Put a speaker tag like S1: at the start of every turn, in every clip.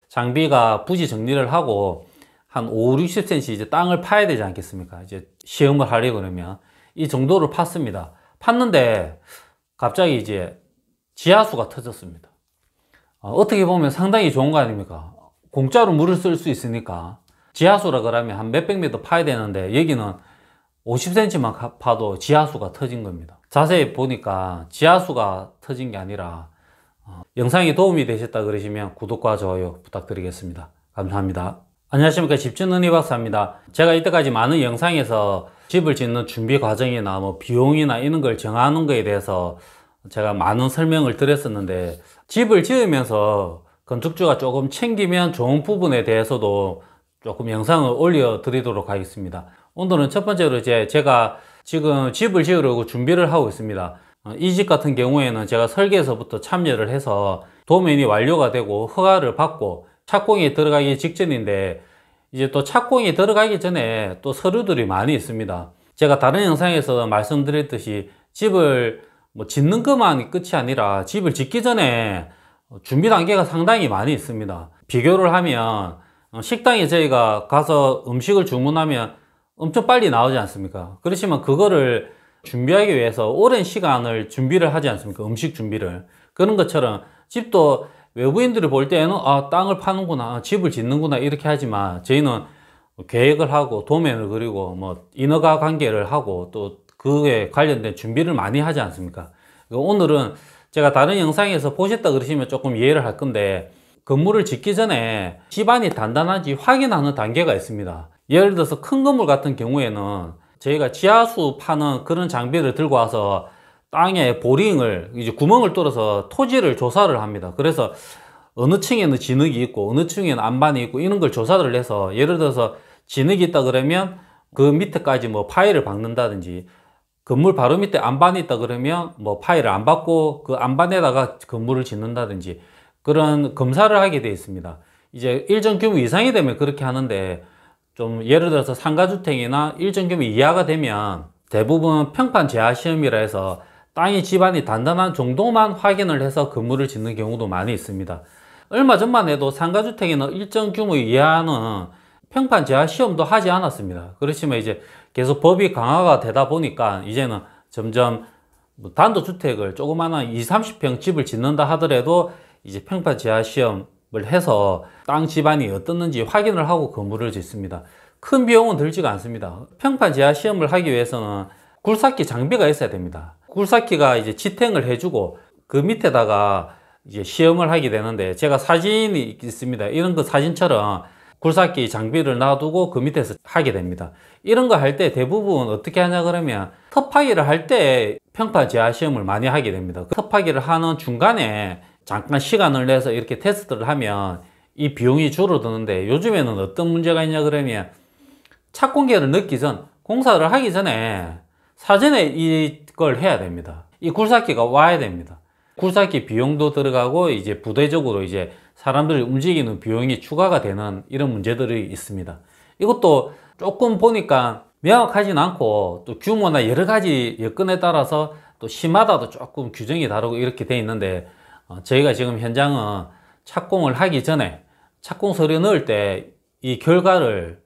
S1: 장비가 부지 정리를 하고 한 5, 60cm 이제 땅을 파야 되지 않겠습니까? 이제 시험을 하려고 그러면 이 정도를 팠습니다. 팠는데 갑자기 이제 지하수가 터졌습니다. 어떻게 보면 상당히 좋은 거 아닙니까? 공짜로 물을 쓸 수 있으니까. 지하수라 그러면 한 몇백 미터 파야 되는데 여기는 50cm만 파도 지하수가 터진 겁니다. 자세히 보니까 지하수가 터진 게 아니라 영상이 도움이 되셨다 그러시면 구독과 좋아요 부탁드리겠습니다. 감사합니다. 안녕하십니까, 집짓는 이박사입니다. 제가 이때까지 많은 영상에서 집을 짓는 준비 과정이나 뭐 비용이나 이런 걸 정하는 거에 대해서 제가 많은 설명을 드렸었는데, 집을 지으면서 건축주가 조금 챙기면 좋은 부분에 대해서도 조금 영상을 올려 드리도록 하겠습니다. 오늘은 첫 번째로 이제 제가 지금 집을 지으려고 준비를 하고 있습니다. 이 집 같은 경우에는 제가 설계에서부터 참여를 해서 도면이 완료가 되고 허가를 받고 착공이 들어가기 직전인데, 이제 또 착공이 들어가기 전에 또 서류들이 많이 있습니다. 제가 다른 영상에서 말씀드렸듯이 집을 뭐 짓는 것만이 끝이 아니라 집을 짓기 전에 준비 단계가 상당히 많이 있습니다. 비교를 하면 식당에 저희가 가서 음식을 주문하면 엄청 빨리 나오지 않습니까? 그렇지만 그거를 준비하기 위해서 오랜 시간을 준비를 하지 않습니까? 음식 준비를. 그런 것처럼 집도 외부인들이 볼 때는 땅을 파는구나, 집을 짓는구나 이렇게 하지만, 저희는 계획을 하고 도면을 그리고 뭐 인허가 관계를 하고 또 그에 관련된 준비를 많이 하지 않습니까? 오늘은 제가 다른 영상에서 보셨다 그러시면 조금 이해를 할 건데, 건물을 짓기 전에 집안이 단단한지 확인하는 단계가 있습니다. 예를 들어서 큰 건물 같은 경우에는 저희가 지하수 파는 그런 장비를 들고 와서 땅에 보링을, 이제 구멍을 뚫어서 토지를 조사를 합니다. 그래서 어느 층에는 진흙이 있고 어느 층에는 안반이 있고 이런 걸 조사를 해서, 예를 들어서 진흙이 있다 그러면 그 밑에까지 뭐 파일을 박는다든지, 건물 바로 밑에 안반이 있다 그러면 뭐 파일을 안 박고 그 안반에다가 건물을 짓는다든지, 그런 검사를 하게 되어 있습니다. 이제 일정 규모 이상이 되면 그렇게 하는데, 좀 예를 들어서 상가주택이나 일정 규모 이하가 되면 대부분 평판 제하 시험이라 해서 땅이 집안이 단단한 정도만 확인을 해서 건물을 짓는 경우도 많이 있습니다. 얼마 전만 해도 상가주택에는 일정 규모 이하는 평판 제하 시험도 하지 않았습니다. 그렇지만 이제 계속 법이 강화가 되다 보니까 이제는 점점 단독주택을 조그마한 20, 30평 집을 짓는다 하더라도 이제 평판 제하 시험을 해서 땅 집안이 어떻는지 확인을 하고 건물을 짓습니다. 큰 비용은 들지가 않습니다. 평판 제하 시험을 하기 위해서는 굴삭기 장비가 있어야 됩니다. 굴삭기가 이제 지탱을 해주고 그 밑에다가 이제 시험을 하게 되는데, 제가 사진이 있습니다. 이런 거 사진처럼 굴삭기 장비를 놔두고 그 밑에서 하게 됩니다. 이런 거 할 때 대부분 어떻게 하냐 그러면 텃파기를 할 때 평판 제하 시험을 많이 하게 됩니다. 그 텃파기를 하는 중간에 잠깐 시간을 내서 이렇게 테스트를 하면 이 비용이 줄어드는데, 요즘에는 어떤 문제가 있냐 그러면 착공계를 넣기 전, 공사를 하기 전에 사전에 이걸 해야 됩니다. 이 굴삭기가 와야 됩니다. 굴삭기 비용도 들어가고 이제 부대적으로 이제 사람들이 움직이는 비용이 추가가 되는 이런 문제들이 있습니다. 이것도 조금 보니까 명확하진 않고 또 규모나 여러 가지 여건에 따라서 또 시마다도 조금 규정이 다르고 이렇게 돼 있는데, 저희가 지금 현장은 착공을 하기 전에 착공 서류 넣을 때 이 결과를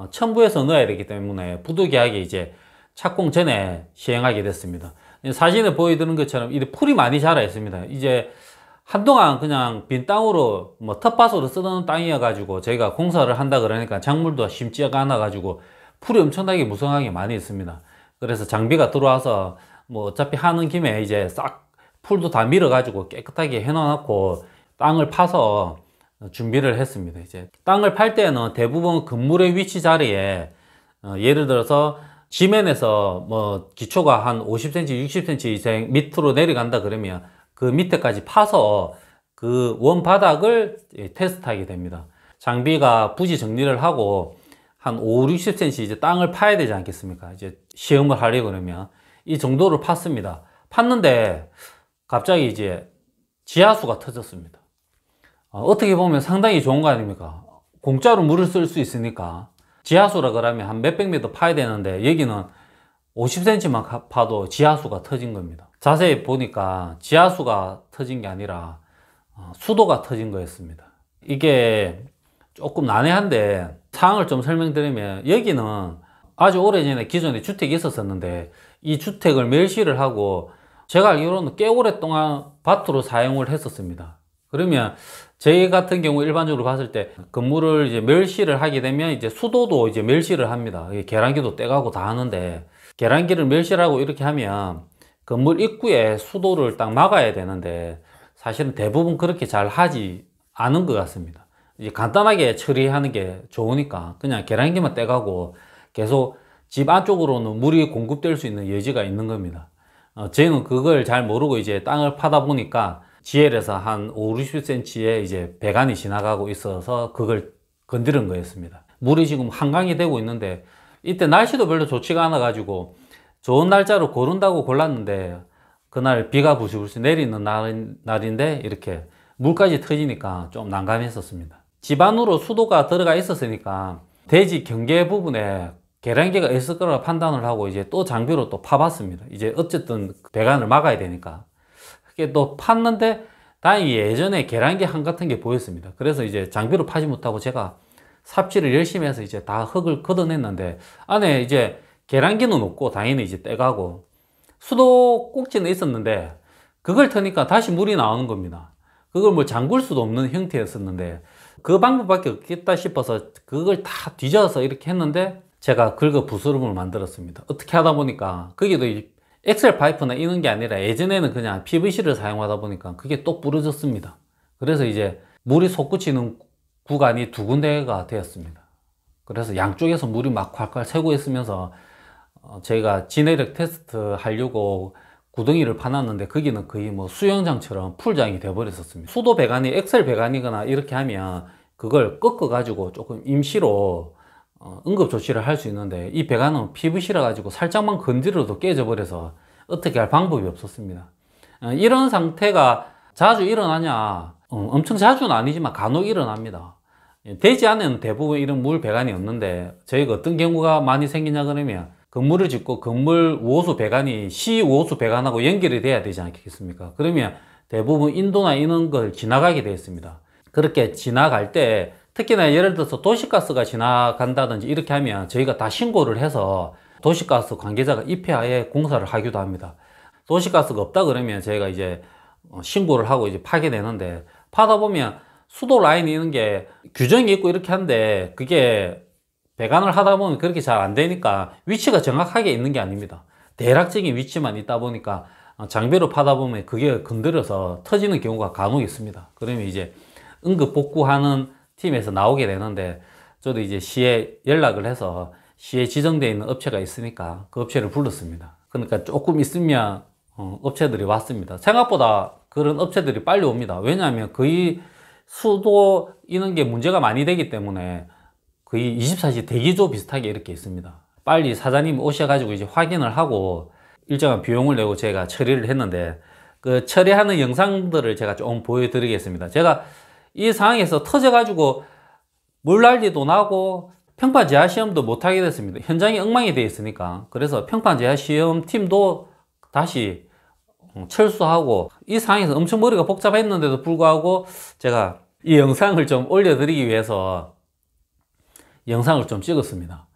S1: 첨부해서 넣어야 되기 때문에 부득이하게 이제 착공 전에 시행하게 됐습니다. 사진에 보여드리는 것처럼 이 풀이 많이 자라 있습니다. 이제 한동안 그냥 빈 땅으로 뭐 텃밭으로 쓰던 땅이어 가지고 저희가 공사를 한다 그러니까 작물도 심지가 않아 가지고 풀이 엄청나게 무성하게 많이 있습니다. 그래서 장비가 들어와서 뭐 어차피 하는 김에 이제 싹 풀도 다 밀어 가지고 깨끗하게 해 놓고 땅을 파서 준비를 했습니다. 이제 땅을 팔 때는 대부분 건물의 위치 자리에 예를 들어서 지면에서 뭐 기초가 한 50cm, 60cm 이상 밑으로 내려간다 그러면 그 밑에까지 파서 그 원 바닥을 테스트하게 됩니다. 장비가 부지 정리를 하고 한 5, 60cm 이제 땅을 파야 되지 않겠습니까? 이제 시험을 하려고 그러면 이 정도를 팠습니다. 팠는데 갑자기 이제 지하수가 터졌습니다. 어떻게 보면 상당히 좋은 거 아닙니까? 공짜로 물을 쓸 수 있으니까. 지하수라 그러면 한 몇백 미터 파야 되는데 여기는 50cm만 파도 지하수가 터진 겁니다. 자세히 보니까 지하수가 터진 게 아니라 수도가 터진 거였습니다. 이게 조금 난해한데 상황을 좀 설명드리면, 여기는 아주 오래전에 기존에 주택이 있었었는데 이 주택을 멸실을 하고 제가 알기로는 꽤 오랫동안 밭으로 사용을 했었습니다. 그러면 저희 같은 경우 일반적으로 봤을 때 건물을 이제 멸실을 하게 되면 이제 수도도 이제 멸실을 합니다. 계량기도 떼가고 다 하는데, 계량기를 멸실하고 이렇게 하면 건물 입구에 수도를 딱 막아야 되는데 사실은 대부분 그렇게 잘 하지 않은 것 같습니다. 이제 간단하게 처리하는 게 좋으니까 그냥 계량기만 떼가고 계속 집 안쪽으로는 물이 공급될 수 있는 여지가 있는 겁니다. 저희는 그걸 잘 모르고 이제 땅을 파다 보니까 GL에서 한 5, 60cm의 이제 배관이 지나가고 있어서 그걸 건드린 거였습니다. 물이 지금 한강이 되고 있는데 이때 날씨도 별로 좋지가 않아 가지고 좋은 날짜로 고른다고 골랐는데 그날 비가 부시부시 내리는 날인데 이렇게 물까지 터지니까 좀 난감했었습니다. 집 안으로 수도가 들어가 있었으니까 대지 경계 부분에 계량기가 있을 거라 판단을 하고 이제 또 장비로 또 파봤습니다. 이제 어쨌든 배관을 막아야 되니까. 그게 또 팠는데 다행히 예전에 계량기 한 같은 게 보였습니다. 그래서 이제 장비로 파지 못하고 제가 삽질을 열심히 해서 이제 다 흙을 걷어냈는데 안에 이제 계량기는 없고 당연히 이제 떼가고 수도 꼭지는 있었는데 그걸 터니까 다시 물이 나오는 겁니다. 그걸 뭐 잠글 수도 없는 형태였었는데 그 방법밖에 없겠다 싶어서 그걸 다 뒤져서 이렇게 했는데 제가 긁어 부스럼을 만들었습니다. 어떻게 하다 보니까 거기도 엑셀 파이프나 이런 게 아니라 예전에는 그냥 PVC를 사용하다 보니까 그게 또 부러졌습니다. 그래서 이제 물이 솟구치는 구간이 두 군데가 되었습니다. 그래서 양쪽에서 물이 막 콸콸 새고 있으면서 저희가 진해력 테스트 하려고 구덩이를 파놨는데 거기는 거의 뭐 수영장처럼 풀장이 되어버렸었습니다. 수도 배관이 엑셀 배관이거나 이렇게 하면 그걸 꺾어 가지고 조금 임시로 응급 조치를 할 수 있는데 이 배관은 PVC라 가지고 살짝만 건드려도 깨져 버려서 어떻게 할 방법이 없었습니다. 이런 상태가 자주 일어나냐? 엄청 자주는 아니지만 간혹 일어납니다. 대지 안에는 대부분 이런 물 배관이 없는데 저희가 어떤 경우가 많이 생기냐 그러면 건물을 짓고 건물 우호수 배관이 시 우호수 배관하고 연결이 돼야 되지 않겠습니까? 그러면 대부분 인도나 이런 걸 지나가게 되어 있습니다. 그렇게 지나갈 때 특히나 예를 들어서 도시가스가 지나간다든지 이렇게 하면 저희가 다 신고를 해서 도시가스 관계자가 입회하에 공사를 하기도 합니다. 도시가스가 없다 그러면 저희가 이제 신고를 하고 이제 파게 되는데 파다 보면 수도 라인이 있는 게 규정이 있고 이렇게 한데 그게 배관을 하다 보면 그렇게 잘 안 되니까 위치가 정확하게 있는 게 아닙니다. 대략적인 위치만 있다 보니까 장비로 파다 보면 그게 건드려서 터지는 경우가 간혹 있습니다. 그러면 이제 응급 복구하는 팀에서 나오게 되는데 저도 이제 시에 연락을 해서 시에 지정되어 있는 업체가 있으니까 그 업체를 불렀습니다. 그러니까 조금 있으면 업체들이 왔습니다. 생각보다 그런 업체들이 빨리 옵니다. 왜냐하면 거의 수도 이런 게 문제가 많이 되기 때문에 거의 24시 대기조 비슷하게 이렇게 있습니다. 빨리 사장님 오셔가지고 이제 확인을 하고 일정한 비용을 내고 제가 처리를 했는데 그 처리하는 영상들을 제가 좀 보여드리겠습니다. 제가 이 상황에서 터져가지고 물난리도 나고 평판 제하 시험도 못하게 됐습니다. 현장이 엉망이 되어 있으니까. 그래서 평판 제하 시험 팀도 다시 철수하고 이 상황에서 엄청 머리가 복잡했는데도 불구하고 제가 이 영상을 좀 올려드리기 위해서 영상을 좀 찍었습니다.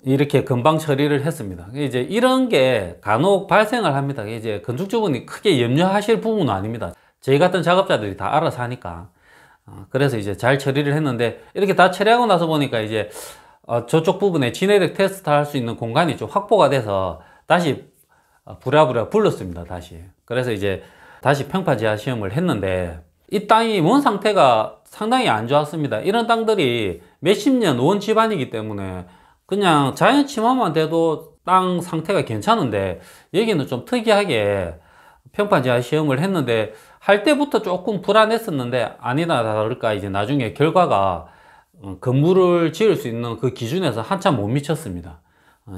S1: 이렇게 금방 처리를 했습니다. 이제 이런 게 간혹 발생을 합니다. 이제 건축주분이 크게 염려하실 부분은 아닙니다. 저희 같은 작업자들이 다 알아서 하니까. 그래서 이제 잘 처리를 했는데, 이렇게 다 처리하고 나서 보니까 이제 저쪽 부분에 진해력 테스트 할 수 있는 공간이 좀 확보가 돼서 다시 부랴부랴 불렀습니다. 다시. 그래서 이제 다시 평판 제하 시험을 했는데, 이 땅이 원 상태가 상당히 안 좋았습니다. 이런 땅들이 몇십 년 원 집안이기 때문에 그냥 자연 침하만 돼도 땅 상태가 괜찮은데, 여기는 좀 특이하게 평판 제하 시험을 했는데, 할 때부터 조금 불안했었는데, 아니나 다를까 이제 나중에 결과가 건물을 지을 수 있는 그 기준에서 한참 못 미쳤습니다.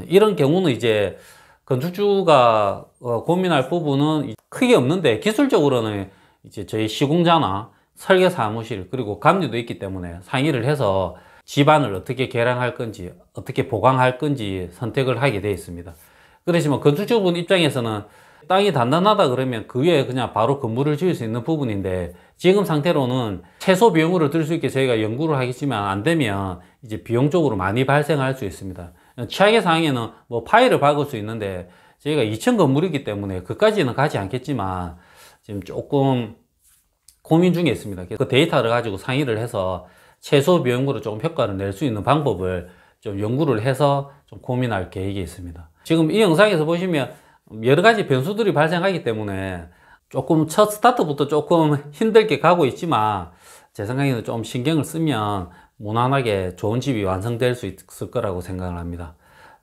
S1: 이런 경우는 이제 건축주가 고민할 부분은 크게 없는데, 기술적으로는 이제 저희 시공자나 설계 사무실 그리고 감리도 있기 때문에 상의를 해서 집안을 어떻게 개량할 건지 어떻게 보강할 건지 선택을 하게 되어 있습니다. 그렇지만 건축주분 입장에서는 땅이 단단하다 그러면 그 위에 그냥 바로 건물을 지을 수 있는 부분인데, 지금 상태로는 최소 비용으로 들 수 있게 저희가 연구를 하겠지만 안 되면 이제 비용적으로 많이 발생할 수 있습니다. 최악의 상황에는 뭐 파일을 박을 수 있는데, 저희가 2층 건물이기 때문에 그까지는 가지 않겠지만 지금 조금 고민 중에 있습니다. 그 데이터를 가지고 상의를 해서 최소 비용으로 조금 효과를 낼 수 있는 방법을 좀 연구를 해서 좀 고민할 계획이 있습니다. 지금 이 영상에서 보시면 여러 가지 변수들이 발생하기 때문에 조금 첫 스타트부터 조금 힘들게 가고 있지만, 제 생각에는 좀 신경을 쓰면 무난하게 좋은 집이 완성될 수 있을 거라고 생각을 합니다.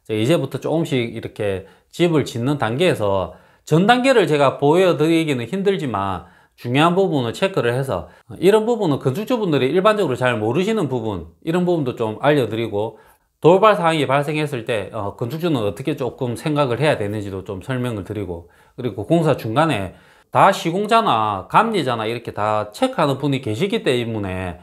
S1: 이제부터 조금씩 이렇게 집을 짓는 단계에서 전 단계를 제가 보여드리기는 힘들지만 중요한 부분을 체크를 해서, 이런 부분은 건축주분들이 일반적으로 잘 모르시는 부분, 이런 부분도 좀 알려드리고, 돌발 사항이 발생했을 때 건축주는 어떻게 조금 생각을 해야 되는지도 좀 설명을 드리고, 그리고 공사 중간에 다 시공자나 감리자나 이렇게 다 체크하는 분이 계시기 때문에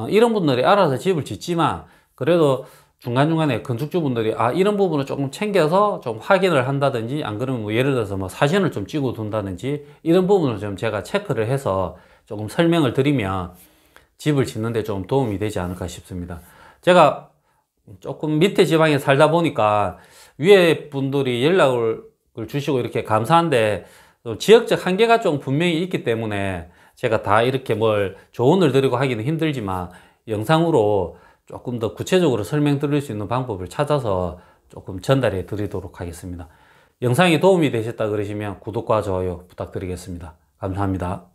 S1: 이런 분들이 알아서 집을 짓지만, 그래도 중간중간에 건축주분들이 이런 부분을 조금 챙겨서 좀 확인을 한다든지, 안 그러면 뭐 예를 들어서 뭐 사진을 좀 찍어 둔다든지, 이런 부분을 좀 제가 체크를 해서 조금 설명을 드리면 집을 짓는데 좀 도움이 되지 않을까 싶습니다. 제가 조금 밑에 지방에 살다 보니까 위에 분들이 연락을 주시고 이렇게 감사한데, 지역적 한계가 좀 분명히 있기 때문에 제가 다 이렇게 뭘 조언을 드리고 하기는 힘들지만, 영상으로 조금 더 구체적으로 설명드릴 수 있는 방법을 찾아서 조금 전달해 드리도록 하겠습니다. 영상이 도움이 되셨다 그러시면 구독과 좋아요 부탁드리겠습니다. 감사합니다.